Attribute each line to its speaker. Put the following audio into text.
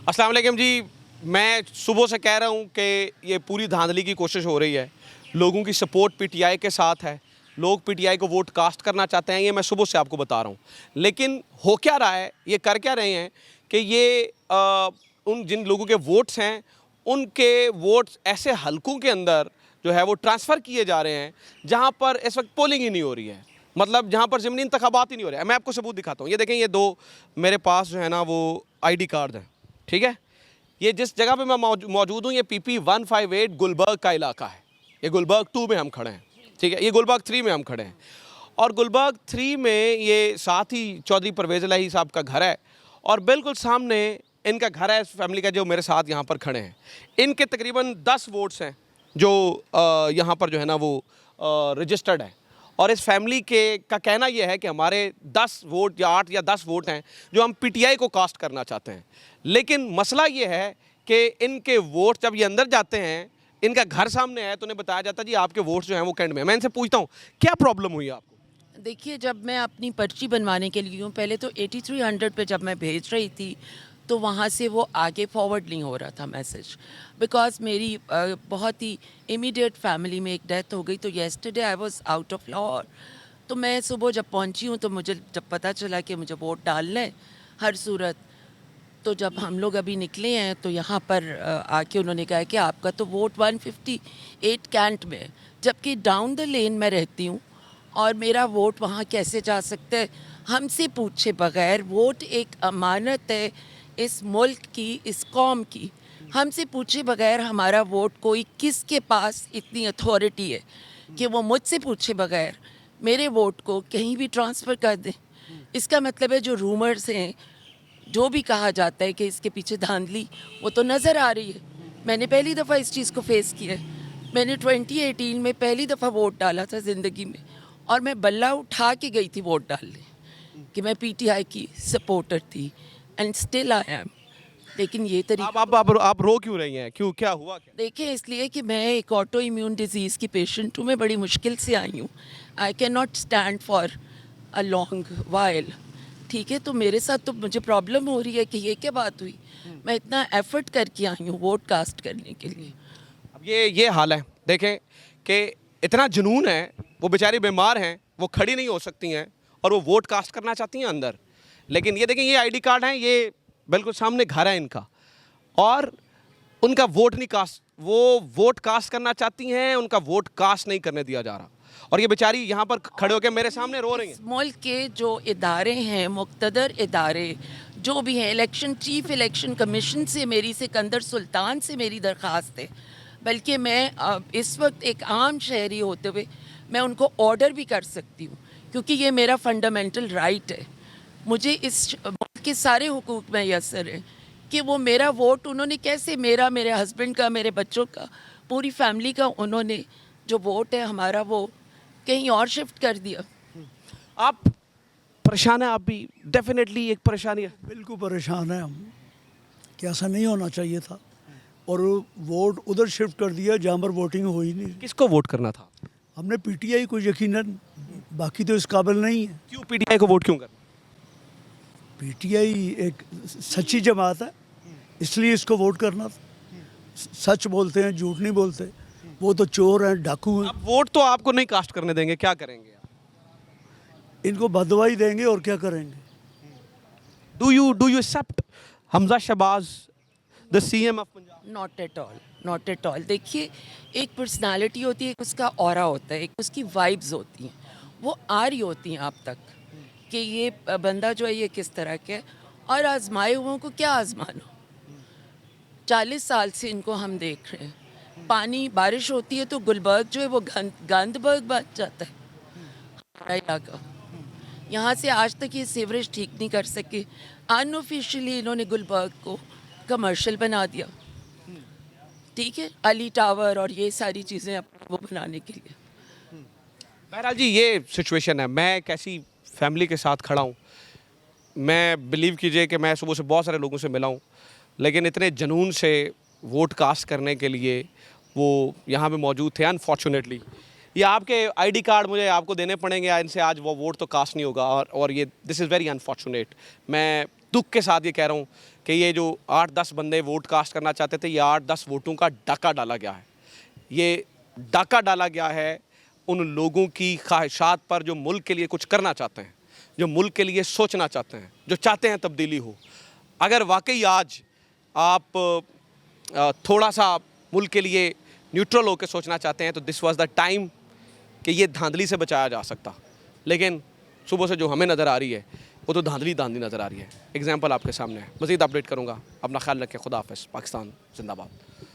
Speaker 1: अस्सलाम वालेकुम जी। मैं सुबह से कह रहा हूँ कि ये पूरी धांधली की कोशिश हो रही है। लोगों की सपोर्ट पीटीआई के साथ है, लोग पीटीआई को वोट कास्ट करना चाहते हैं, ये मैं सुबह से आपको बता रहा हूँ। लेकिन हो क्या रहा है, ये कर क्या रहे हैं कि ये उन जिन लोगों के वोट्स हैं, उनके वोट्स ऐसे हलकों के अंदर जो है वो ट्रांसफ़र किए जा रहे हैं जहाँ पर इस वक्त पोलिंग ही नहीं हो रही है। मतलब जहाँ पर ज़मीनी इंतखाबात ही नहीं हो रहे हैं। मैं आपको सबूत दिखाता हूँ। ये देखें, ये दो मेरे पास जो है ना वो आईडी कार्ड हैं, ठीक है। ये जिस जगह पे मैं मौजूद हूँ, ये PP 158 गुलबर्ग का इलाका है। ये गुलबर्ग 2 में हम खड़े हैं, ठीक है। ये गुलबर्ग 3 में हम खड़े हैं और गुलबर्ग 3 में ये साथ ही चौधरी परवेज़ इलाही साहब का घर है और बिल्कुल सामने इनका घर है, इस फैमिली का, जो मेरे साथ यहाँ पर खड़े हैं। इनके तकरीबन 10 वोट्स हैं जो यहाँ पर जो है ना वो रजिस्टर्ड है और इस फैमिली के का कहना यह है कि हमारे 10 वोट या 8 या 10 वोट हैं जो हम पीटीआई को कास्ट करना चाहते हैं। लेकिन मसला ये है कि इनके वोट जब ये अंदर जाते हैं, इनका घर सामने है, तो उन्हें बताया जाता है जी आपके वोट जो हैं वो कैंड में। मैं इनसे पूछता हूँ क्या प्रॉब्लम हुई आपको?
Speaker 2: देखिए, जब मैं अपनी पर्ची बनवाने के लिए हूँ, पहले तो 8300 पे जब मैं भेज रही थी तो वहाँ से वो आगे फॉरवर्ड नहीं हो रहा था मैसेज, बिकॉज़ मेरी बहुत ही इमीडिएट फैमिली में एक डेथ हो गई। तो yesterday I was out of Lahore, तो मैं सुबह जब पहुँची हूँ तो मुझे जब पता चला कि मुझे वोट डालना है हर सूरत, तो जब हम लोग अभी निकले हैं तो यहाँ पर आके उन्होंने कहा कि आपका तो वोट 158 कैंट में है, जबकि डाउन द लेन मैं रहती हूँ और मेरा वोट वहाँ कैसे जा सकता है हमसे पूछे बगैर। वोट एक अमानत है इस मुल्क की, इस कौम की। हमसे पूछे बगैर हमारा वोट, कोई किसके पास इतनी अथॉरिटी है कि वो मुझसे पूछे बगैर मेरे वोट को कहीं भी ट्रांसफ़र कर दें? इसका मतलब है जो रूमर्स हैं, जो भी कहा जाता है कि इसके पीछे धांधली, वो तो नज़र आ रही है। मैंने पहली दफ़ा इस चीज़ को फेस किया है। मैंने 2018 में पहली दफ़ा वोट डाला था ज़िंदगी में और मैं बल्ला उठा के गई थी वोट डालने कि मैं पीटीआई की सपोर्टर थी एंड स्टिल आई एम। लेकिन ये तरीका
Speaker 1: आप रो क्यों रही हैं? क्यों, क्या हुआ क्या?
Speaker 2: देखिए, इसलिए कि मैं एक ऑटो इम्यून डिजीज़ की पेशेंट हूँ। मैं बड़ी मुश्किल से आई हूँ। I can not stand for a long while, ठीक है। तो मेरे साथ तो मुझे प्रॉब्लम हो रही है कि ये क्या बात हुई। मैं इतना एफर्ट करके आई हूँ वोट कास्ट करने के लिए।
Speaker 1: अब ये हाल है, देखें कि इतना जुनून है, वो बेचारी बीमार हैं, वो खड़ी नहीं हो सकती हैं और वो वोट कास्ट करना चाहती हैं अंदर। लेकिन ये देखें, ये आईडी कार्ड हैं, ये बिल्कुल सामने घर है इनका और उनका वोट नहीं कास्ट, वो वोट कास्ट करना चाहती हैं, उनका वोट कास्ट नहीं करने दिया जा रहा और ये बेचारी यहाँ पर खड़े होकर मेरे सामने रो रही हैं।
Speaker 2: इस मुल्क के जो इदारे हैं, मुक़्तदर इदारे जो भी हैं, इलेक्शन चीफ इलेक्शन कमीशन से मेरी, सिकंदर सुल्तान से मेरी दरख्वास्त है, बल्कि मैं इस वक्त एक आम शहरी होते हुए मैं उनको ऑर्डर भी कर सकती हूँ, क्योंकि ये मेरा फंडामेंटल राइट है। मुझे इस मुल्क के सारे हुकूक मैसर हैं कि वो मेरा वोट उन्होंने कैसे, मेरा, मेरे हस्बैंड का, मेरे बच्चों का, पूरी फैमिली का, उन्होंने जो वोट है हमारा वो कहीं और शिफ्ट कर दिया।
Speaker 1: आप परेशान हैं? आप भी डेफिनेटली एक परेशानी है।
Speaker 3: बिल्कुल परेशान है हम कि ऐसा नहीं होना चाहिए था और वोट उधर शिफ्ट कर दिया जहाँ पर वोटिंग हो ही नहीं।
Speaker 1: किसको वोट करना था?
Speaker 3: हमने पीटीआई को यकीनन, बाकी तो इस काबिल नहीं है।
Speaker 1: क्यों पीटीआई को वोट क्यों करना?
Speaker 3: पीटीआई एक सच्ची जमात है, इसलिए इसको वोट करना था। सच बोलते हैं, झूठ नहीं बोलते। वो तो चोर हैं, डाकू हैं।
Speaker 1: अब वोट तो आपको नहीं कास्ट करने देंगे, क्या करेंगे आप?
Speaker 3: इनको बददुआई देंगे और क्या करेंगे।
Speaker 1: Do you accept Hamza Shahbaz the CM of Punjab?
Speaker 2: Not at all, not at all. देखिए, एक पर्सनालिटी होती है, एक उसका ऑरा होता है, एक उसकी वाइब्स होती हैं, वो आ रही होती हैं आप तक कि ये बंदा जो है ये किस तरह के है। और आजमाए हुओं को क्या आजमाना, 40 साल से इनको हम देख रहे हैं। पानी, बारिश होती है तो गुलबर्ग जो है वो गंदबर्ग बन जाता है हमारा इलाका। यहाँ से आज तक ये सीवरेज ठीक नहीं कर सके। अनऑफिशियली इन्होंने गुलबर्ग को कमर्शियल बना दिया, ठीक है, अली टावर और ये सारी चीज़ें वो बनाने के लिए।
Speaker 1: बहरहाल जी, ये सिचुएशन है। मैं एक ऐसी फैमिली के साथ खड़ा हूँ, मैं बिलीव कीजिए कि मैं सुबह से बहुत सारे लोगों से मिला हूँ, लेकिन इतने जुनून से वोट कास्ट करने के लिए वो यहाँ पे मौजूद थे। अनफॉर्चुनेटली ये आपके आईडी कार्ड मुझे आपको देने पड़ेंगे, इनसे आज वो वोट तो कास्ट नहीं होगा और ये दिस इज़ वेरी अनफॉर्चुनेट। मैं दुख के साथ ये कह रहा हूँ कि ये जो 8-10 बंदे वोट कास्ट करना चाहते थे, ये 8-10 वोटों का डाका डाला गया है। ये डाका डाला गया है उन लोगों की ख्वाहिशात पर जो मुल्क के लिए कुछ करना चाहते हैं, जो मुल्क के लिए सोचना चाहते हैं, जो चाहते हैं तब्दीली हो। अगर वाकई आज आप थोड़ा सा मुल्क के लिए न्यूट्रल होकर सोचना चाहते हैं तो दिस वाज द टाइम कि ये धांधली से बचाया जा सकता। लेकिन सुबह से जो हमें नज़र आ रही है वो तो धांधली नज़र आ रही है। एग्जाम्पल आपके सामने है। मज़ीद अपडेट करूँगा। अपना ख्याल रखें। खुदा हाफ़िज़। पाकिस्तान जिंदाबाद।